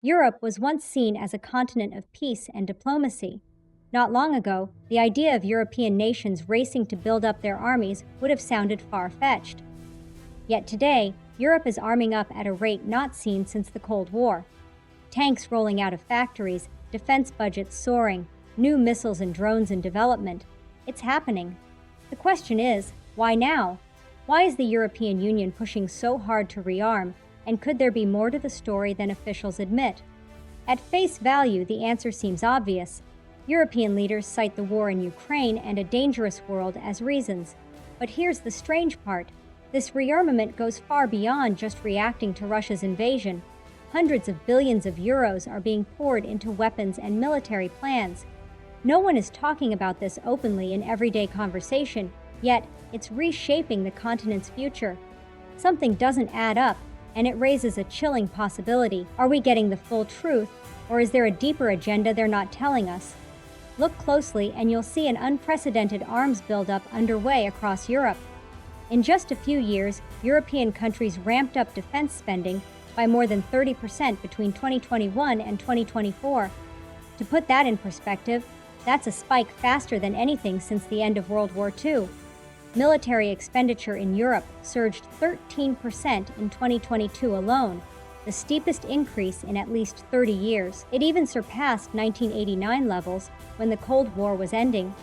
Europe was once seen as a continent of peace and diplomacy. Not long ago, the idea of European nations racing to build up their armies would have sounded far-fetched. Yet today, Europe is arming up at a rate not seen since the Cold War. Tanks rolling out of factories, defense budgets soaring, new missiles and drones in development. It's happening. The question is, why now? Why is the European Union pushing so hard to rearm, and could there be more to the story than officials admit? At face value, the answer seems obvious. European leaders cite the war in Ukraine and a dangerous world as reasons. But here's the strange part. This rearmament goes far beyond just reacting to Russia's invasion. Hundreds of billions of euros are being poured into weapons and military plans. No one is talking about this openly in everyday conversation, yet it's reshaping the continent's future. Something doesn't add up, and it raises a chilling possibility. Are we getting the full truth, or is there a deeper agenda they're not telling us? Look closely and you'll see an unprecedented arms buildup underway across Europe. In just a few years, European countries ramped up defense spending by more than 30% between 2021 and 2024. To put that in perspective, that's a spike faster than anything since the end of World War II. Military expenditure in Europe surged 13% in 2022 alone, the steepest increase in at least 30 years. It even surpassed 1989 levels when the Cold War was ending.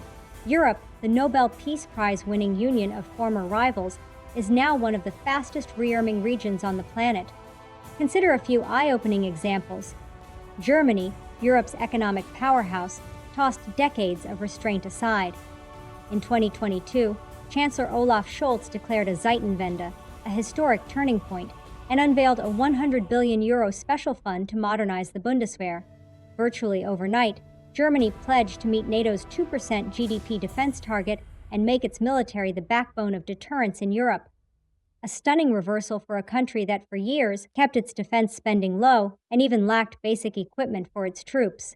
Europe, the Nobel Peace Prize-winning union of former rivals, is now one of the fastest rearming regions on the planet. Consider a few eye-opening examples. Germany, Europe's economic powerhouse, tossed decades of restraint aside. In 2022, Chancellor Olaf Scholz declared a Zeitenwende, a historic turning point, and unveiled a €100 billion special fund to modernize the Bundeswehr. Virtually overnight, Germany pledged to meet NATO's 2% GDP defense target and make its military the backbone of deterrence in Europe. A stunning reversal for a country that for years kept its defense spending low and even lacked basic equipment for its troops.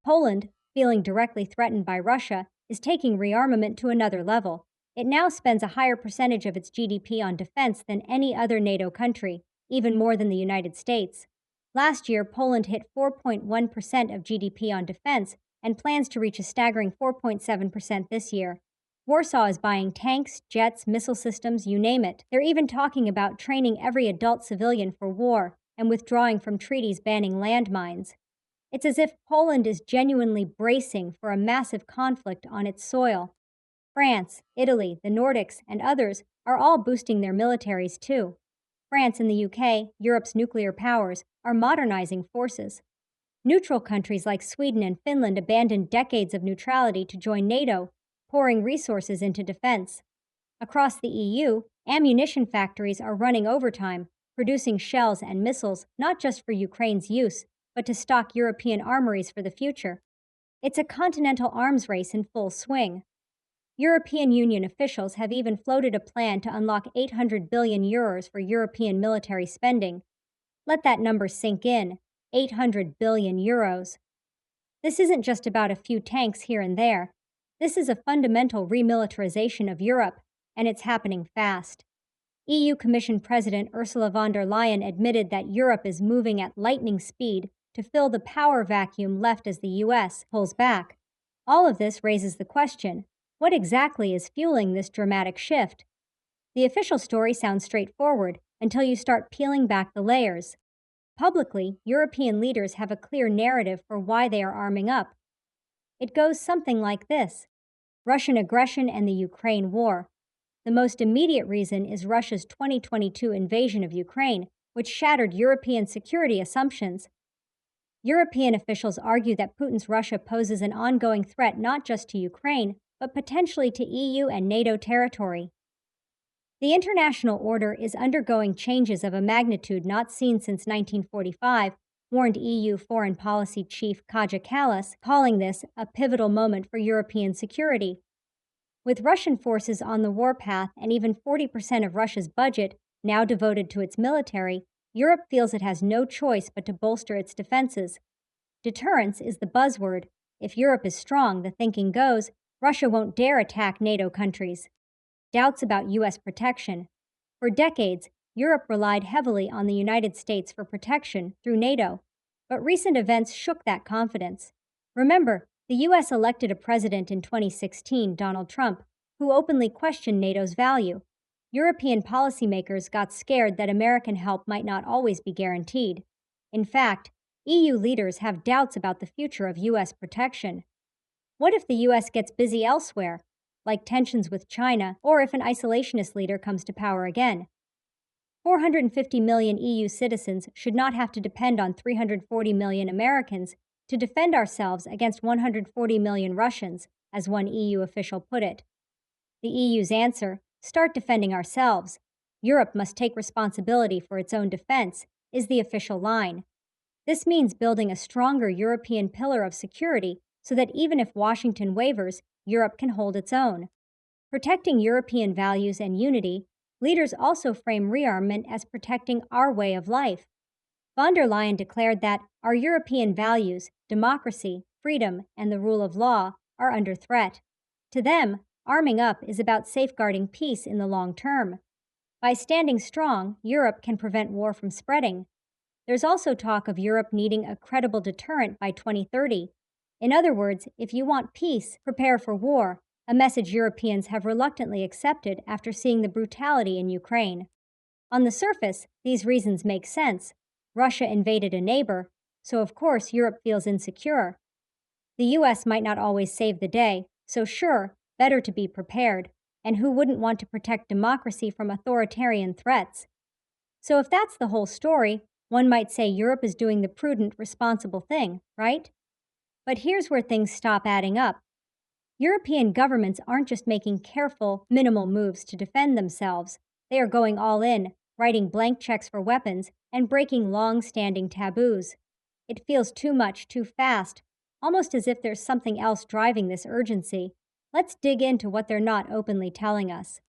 Poland, feeling directly threatened by Russia, is taking rearmament to another level. It now spends a higher percentage of its GDP on defense than any other NATO country, even more than the United States. Last year, Poland hit 4.1% of GDP on defense and plans to reach a staggering 4.7% this year. Warsaw is buying tanks, jets, missile systems, you name it. They're even talking about training every adult civilian for war and withdrawing from treaties banning landmines. It's as if Poland is genuinely bracing for a massive conflict on its soil. France, Italy, the Nordics, and others are all boosting their militaries too. France and the UK, Europe's nuclear powers, are modernizing forces. Neutral countries like Sweden and Finland abandoned decades of neutrality to join NATO, pouring resources into defense. Across the EU, ammunition factories are running overtime, producing shells and missiles not just for Ukraine's use, but to stock European armories for the future. It's a continental arms race in full swing. European Union officials have even floated a plan to unlock €800 billion for European military spending. Let that number sink in, €800 billion. This isn't just about a few tanks here and there. This is a fundamental remilitarization of Europe, and it's happening fast. EU Commission President Ursula von der Leyen admitted that Europe is moving at lightning speed to fill the power vacuum left as the US pulls back. All of this raises the question, what exactly is fueling this dramatic shift? The official story sounds straightforward until you start peeling back the layers. Publicly, European leaders have a clear narrative for why they are arming up. It goes something like this: Russian aggression and the Ukraine war. The most immediate reason is Russia's 2022 invasion of Ukraine, which shattered European security assumptions. European officials argue that Putin's Russia poses an ongoing threat not just to Ukraine, but potentially to EU and NATO territory. The international order is undergoing changes of a magnitude not seen since 1945, warned EU Foreign Policy Chief Kaja Kallas, calling this a pivotal moment for European security. With Russian forces on the warpath and even 40% of Russia's budget now devoted to its military, Europe feels it has no choice but to bolster its defenses. Deterrence is the buzzword. If Europe is strong, the thinking goes, Russia won't dare attack NATO countries. Doubts about U.S. protection. For decades, Europe relied heavily on the United States for protection through NATO. But recent events shook that confidence. Remember, the US elected a president in 2016, Donald Trump, who openly questioned NATO's value. European policymakers got scared that American help might not always be guaranteed. In fact, EU leaders have doubts about the future of US protection. What if the US gets busy elsewhere, like tensions with China, or if an isolationist leader comes to power again? 450 million EU citizens should not have to depend on 340 million Americans to defend ourselves against 140 million Russians, as one EU official put it. The EU's answer: start defending ourselves. Europe must take responsibility for its own defense, is the official line. This means building a stronger European pillar of security so that even if Washington wavers, Europe can hold its own. Protecting European values and unity, leaders also frame rearmament as protecting our way of life. Von der Leyen declared that our European values, democracy, freedom, and the rule of law, are under threat. To them, arming up is about safeguarding peace in the long term. By standing strong, Europe can prevent war from spreading. There's also talk of Europe needing a credible deterrent by 2030. In other words, if you want peace, prepare for war, a message Europeans have reluctantly accepted after seeing the brutality in Ukraine. On the surface, these reasons make sense. Russia invaded a neighbor, so of course Europe feels insecure. The US might not always save the day, so sure, better to be prepared. And who wouldn't want to protect democracy from authoritarian threats? So if that's the whole story, one might say Europe is doing the prudent, responsible thing, right? But here's where things stop adding up. European governments aren't just making careful, minimal moves to defend themselves. They are going all in, writing blank checks for weapons, and breaking long standing taboos. It feels too much, too fast, almost as if there's something else driving this urgency. Let's dig into what they're not openly telling us.